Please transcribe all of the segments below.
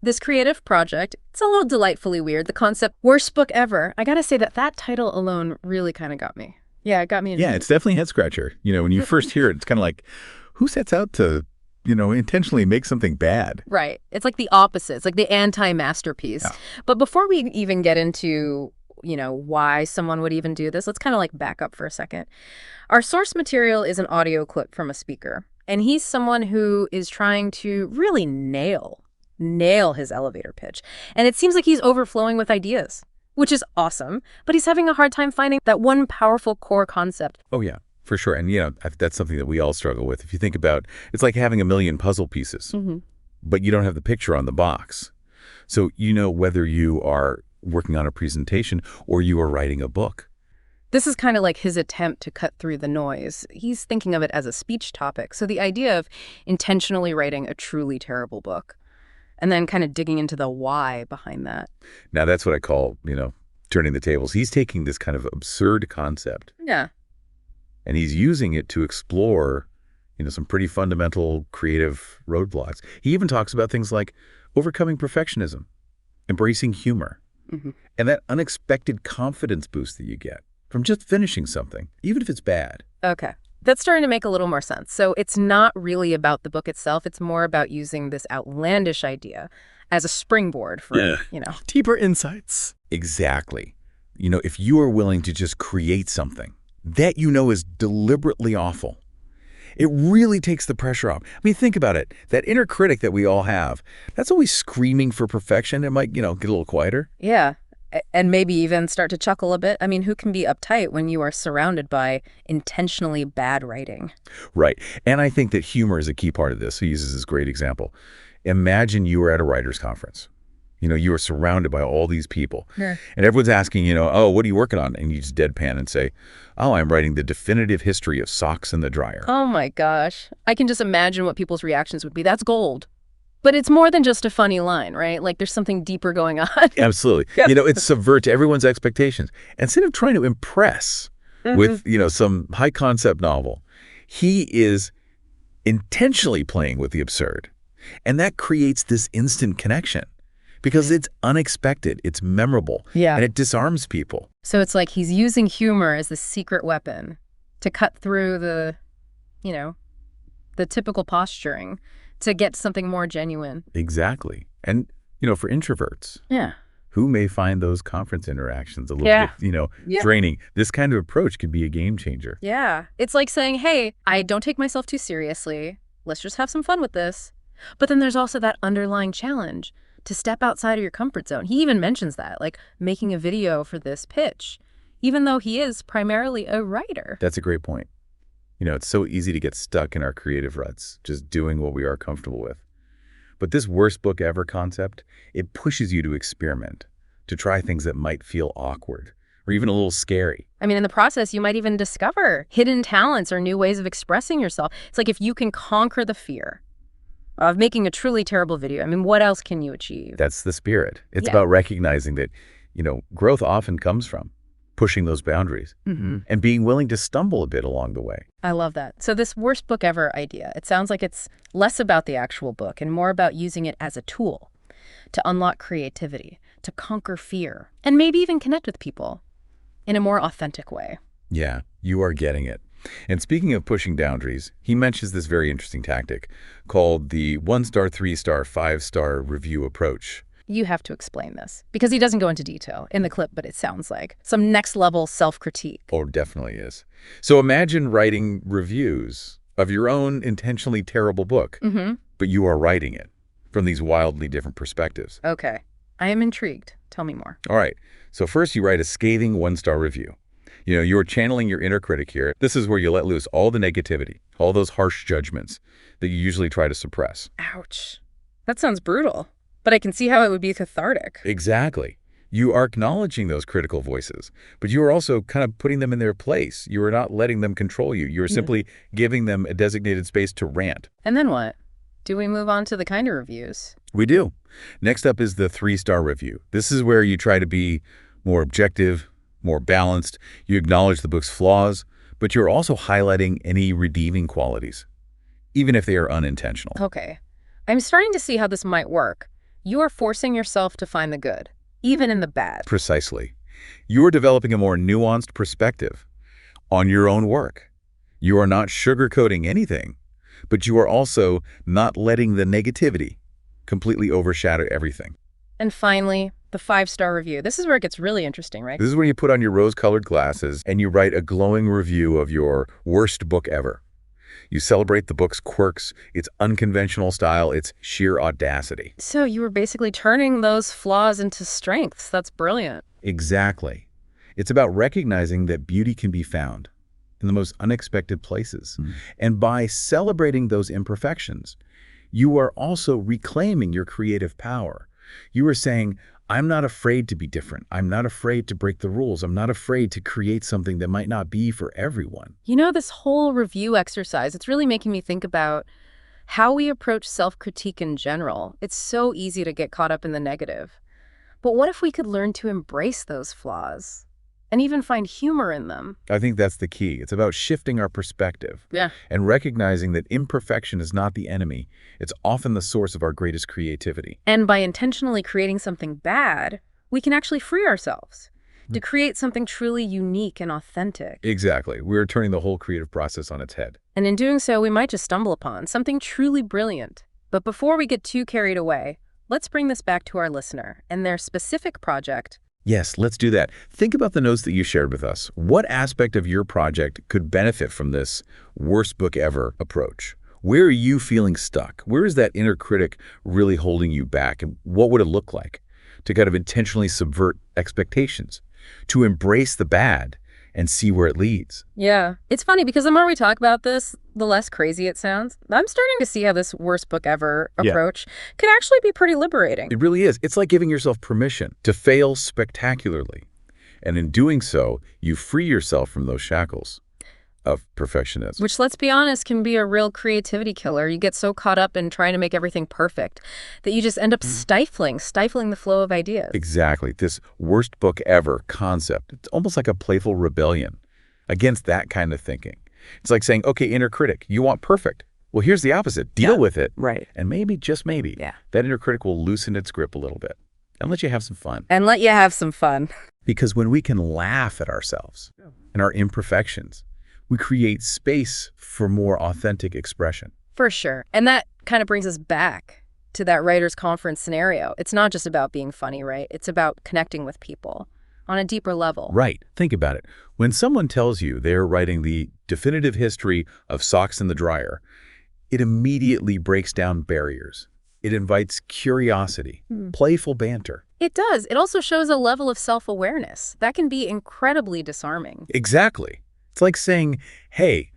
This creative project, it's a little delightfully weird. The concept, worst book ever. I gotta say that title alone really kind of got me. Yeah, it got me. Yeah, it's definitely a head scratcher. When you first hear it, it's kind of like, who sets out to, intentionally make something bad? Right. It's like the opposite. It's like the anti-masterpiece. Yeah. But before we even get into, why someone would even do this, let's kind of like back up for a second. Our source material is an audio clip from a speaker. And he's someone who is trying to really nail his elevator pitch. And it seems like he's overflowing with ideas, which is awesome. But he's having a hard time finding that one powerful core concept. Oh, yeah, for sure. And, that's something that we all struggle with. If you think about, it's like having a million puzzle pieces, but you don't have the picture on the box. So, whether you are working on a presentation or you are writing a book. This is kind of like his attempt to cut through the noise. He's thinking of it as a speech topic. So the idea of intentionally writing a truly terrible book and then kind of digging into the why behind that. Now, that's what I call, turning the tables. He's taking this kind of absurd concept. Yeah. And he's using it to explore, some pretty fundamental creative roadblocks. He even talks about things like overcoming perfectionism, embracing humor, and that unexpected confidence boost that you get from just finishing something, even if it's bad. Okay. That's starting to make a little more sense. So it's not really about the book itself. It's more about using this outlandish idea as a springboard for, deeper insights. Exactly. If you are willing to just create something that is deliberately awful, it really takes the pressure off. I mean, think about it. That inner critic that we all have, that's always screaming for perfection. It might, get a little quieter. Yeah. And maybe even start to chuckle a bit. I mean, who can be uptight when you are surrounded by intentionally bad writing? Right. And I think that humor is a key part of this. He uses this great example. Imagine you were at a writer's conference. You are surrounded by all these people. Yeah. And everyone's asking, oh, what are you working on? And you just deadpan and say, oh, I'm writing the definitive history of socks in the dryer. Oh, my gosh. I can just imagine what people's reactions would be. That's gold. But it's more than just a funny line, right? Like there's something deeper going on. Absolutely. Yep. It's subvert to everyone's expectations. Instead of trying to impress with, some high concept novel, he is intentionally playing with the absurd. And that creates this instant connection because it's unexpected, it's memorable, Yeah. and it disarms people. So it's like he's using humor as the secret weapon to cut through the typical posturing to get something more genuine. Exactly. And, for introverts, Yeah. who may find those conference interactions a little bit, draining, this kind of approach could be a game changer. Yeah. It's like saying, hey, I don't take myself too seriously. Let's just have some fun with this. But then there's also that underlying challenge to step outside of your comfort zone. He even mentions that, like making a video for this pitch, even though he is primarily a writer. That's a great point. It's so easy to get stuck in our creative ruts, just doing what we are comfortable with. But this worst book ever concept, it pushes you to experiment, to try things that might feel awkward or even a little scary. I mean, in the process, you might even discover hidden talents or new ways of expressing yourself. It's like if you can conquer the fear of making a truly terrible video, I mean, what else can you achieve? That's the spirit. It's about recognizing that, growth often comes from pushing those boundaries and being willing to stumble a bit along the way. I love that. So this worst book ever idea, it sounds like it's less about the actual book and more about using it as a tool to unlock creativity, to conquer fear, and maybe even connect with people in a more authentic way. Yeah, you are getting it. And speaking of pushing boundaries, he mentions this very interesting tactic called the 1-star, 3-star, 5-star review approach. You have to explain this because he doesn't go into detail in the clip, but it sounds like some next level self-critique. Oh, definitely is. So imagine writing reviews of your own intentionally terrible book, but you are writing it from these wildly different perspectives. Okay. I am intrigued. Tell me more. All right. So first you write a scathing 1-star review. You're channeling your inner critic here. This is where you let loose all the negativity, all those harsh judgments that you usually try to suppress. Ouch. That sounds brutal. But I can see how it would be cathartic. Exactly. You are acknowledging those critical voices, but you are also kind of putting them in their place. You are not letting them control you. You are simply giving them a designated space to rant. And then what? Do we move on to the kind of reviews? We do. Next up is the 3-star review. This is where you try to be more objective, more balanced. You acknowledge the book's flaws, but you're also highlighting any redeeming qualities, even if they are unintentional. Okay. I'm starting to see how this might work. You are forcing yourself to find the good, even in the bad. Precisely. You are developing a more nuanced perspective on your own work. You are not sugarcoating anything, but you are also not letting the negativity completely overshadow everything. And finally, the 5-star review. This is where it gets really interesting, right? This is when you put on your rose-colored glasses and you write a glowing review of your worst book ever. You celebrate the book's quirks, its unconventional style, its sheer audacity. So you were basically turning those flaws into strengths. That's brilliant. Exactly. It's about recognizing that beauty can be found in the most unexpected places. And by celebrating those imperfections, you are also reclaiming your creative power. You are saying, I'm not afraid to be different. I'm not afraid to break the rules. I'm not afraid to create something that might not be for everyone. You know, this whole review exercise, it's really making me think about how we approach self-critique in general. It's so easy to get caught up in the negative. But what if we could learn to embrace those flaws and even find humor in them? I think that's the key. It's about shifting our perspective Yeah. and recognizing that imperfection is not the enemy. It's often the source of our greatest creativity. And by intentionally creating something bad, we can actually free ourselves to create something truly unique and authentic. Exactly. We're turning the whole creative process on its head. And in doing so, we might just stumble upon something truly brilliant. But before we get too carried away, let's bring this back to our listener and their specific project. Yes, let's do that. Think about the notes that you shared with us. What aspect of your project could benefit from this worst book ever approach? Where are you feeling stuck? Where is that inner critic really holding you back? And what would it look like to kind of intentionally subvert expectations, to embrace the bad and see where it leads? Yeah. It's funny because the more we talk about this, the less crazy it sounds. I'm starting to see how this worst book ever approach can actually be pretty liberating. It really is. It's like giving yourself permission to fail spectacularly. And in doing so, you free yourself from those shackles of perfectionism. Which, let's be honest, can be a real creativity killer. You get so caught up in trying to make everything perfect that you just end up stifling the flow of ideas. Exactly. This worst book ever concept, it's almost like a playful rebellion against that kind of thinking. It's like saying, okay, inner critic, you want perfect. Well, here's the opposite. Deal with it. Right. And maybe, just maybe, that inner critic will loosen its grip a little bit and let you have some fun. Because when we can laugh at ourselves and our imperfections, we create space for more authentic expression. For sure. And that kind of brings us back to that writer's conference scenario. It's not just about being funny, right? It's about connecting with people on a deeper level. Right. Think about it. When someone tells you they're writing the definitive history of socks in the dryer, it immediately breaks down barriers. It invites curiosity, playful banter. It does. It also shows a level of self-awareness that can be incredibly disarming. Exactly. It's like saying, hey,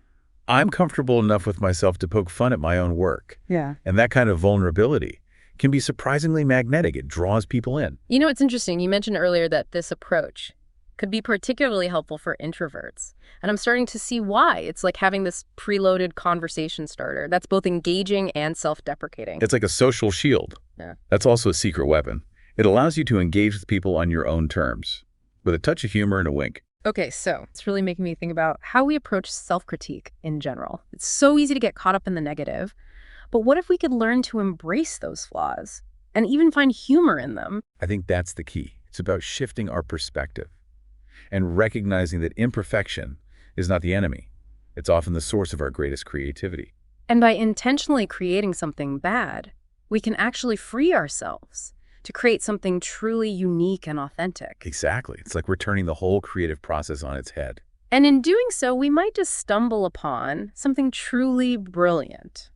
I'm comfortable enough with myself to poke fun at my own work. Yeah. And that kind of vulnerability can be surprisingly magnetic. It draws people in. You know, it's interesting. You mentioned earlier that this approach could be particularly helpful for introverts. And I'm starting to see why. It's like having this preloaded conversation starter that's both engaging and self-deprecating. It's like a social shield. Yeah. That's also a secret weapon. It allows you to engage with people on your own terms, with a touch of humor and a wink. Okay, so it's really making me think about how we approach self-critique in general. It's so easy to get caught up in the negative, but what if we could learn to embrace those flaws and even find humor in them? I think that's the key. It's about shifting our perspective and recognizing that imperfection is not the enemy. It's often the source of our greatest creativity. And by intentionally creating something bad, we can actually free ourselves to create something truly unique and authentic. Exactly. It's like we're turning the whole creative process on its head. And in doing so, we might just stumble upon something truly brilliant.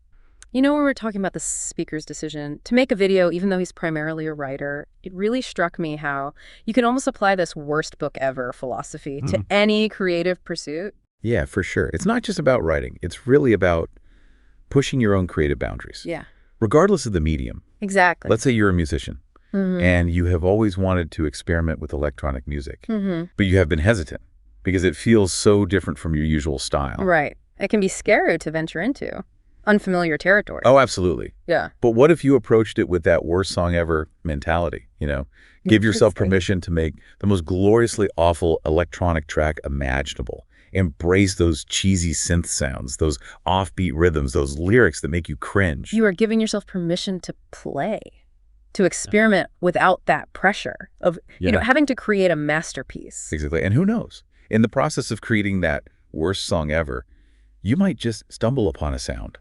You know, when we were talking about the speaker's decision to make a video, even though he's primarily a writer, it really struck me how you can almost apply this worst book ever philosophy to any creative pursuit. Yeah, for sure. It's not just about writing. It's really about pushing your own creative boundaries. Yeah. Regardless of the medium. Exactly. Let's say you're a musician. And you have always wanted to experiment with electronic music, but you have been hesitant because it feels so different from your usual style. Right. It can be scary to venture into unfamiliar territory. Oh, absolutely. Yeah. But what if you approached it with that worst song ever mentality, you know? Give yourself permission to make the most gloriously awful electronic track imaginable. Embrace those cheesy synth sounds, those offbeat rhythms, those lyrics that make you cringe. You are giving yourself permission to play. to experiment without that pressure of, having to create a masterpiece. Exactly. And who knows? In the process of creating that worst song ever, you might just stumble upon a sound,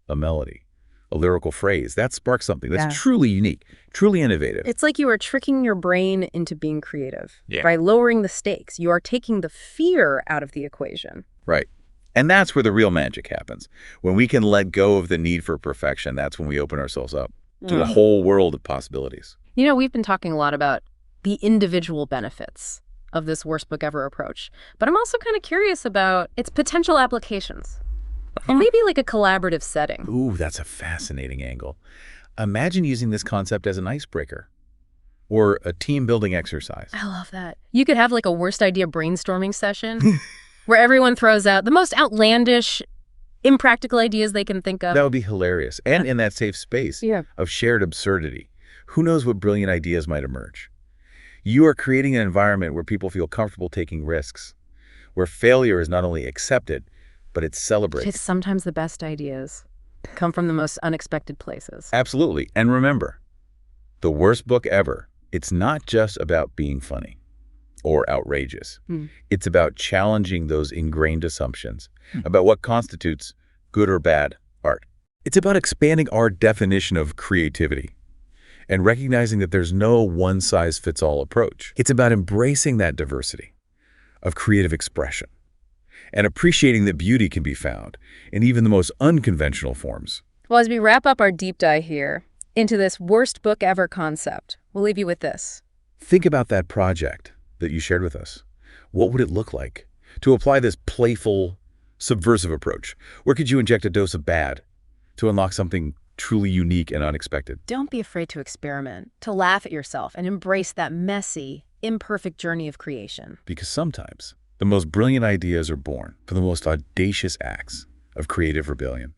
a melody, a lyrical phrase that sparks something that's truly unique, truly innovative. It's like you are tricking your brain into being creative. By lowering the stakes, you are taking the fear out of the equation. Right. And that's where the real magic happens. When we can let go of the need for perfection, that's when we open ourselves up to a whole world of possibilities. We've been talking a lot about the individual benefits of this worst book ever approach, but I'm also kind of curious about its potential applications. Maybe like a collaborative setting. Ooh, that's a fascinating angle. Imagine using this concept as an icebreaker or a team-building exercise. I love that. You could have like a worst idea brainstorming session where everyone throws out the most outlandish, impractical ideas they can think of. That would be hilarious. And in that safe space of shared absurdity, who knows what brilliant ideas might emerge? You are creating an environment where people feel comfortable taking risks, where failure is not only accepted, but it's celebrated. Because sometimes the best ideas come from the most unexpected places. Absolutely. And remember, the worst book ever, it's not just about being funny or outrageous. It's about challenging those ingrained assumptions about what constitutes good or bad art. It's about expanding our definition of creativity and recognizing that there's no one-size-fits-all approach. It's about embracing that diversity of creative expression and appreciating that beauty can be found in even the most unconventional forms. Well, as we wrap up our deep dive here into this worst book ever concept, we'll leave you with this. Think about that project that you shared with us. What would it look like to apply this playful, subversive approach? Where could you inject a dose of bad to unlock something truly unique and unexpected? Don't be afraid to experiment, to laugh at yourself, and embrace that messy, imperfect journey of creation. Because sometimes the most brilliant ideas are born from the most audacious acts of creative rebellion.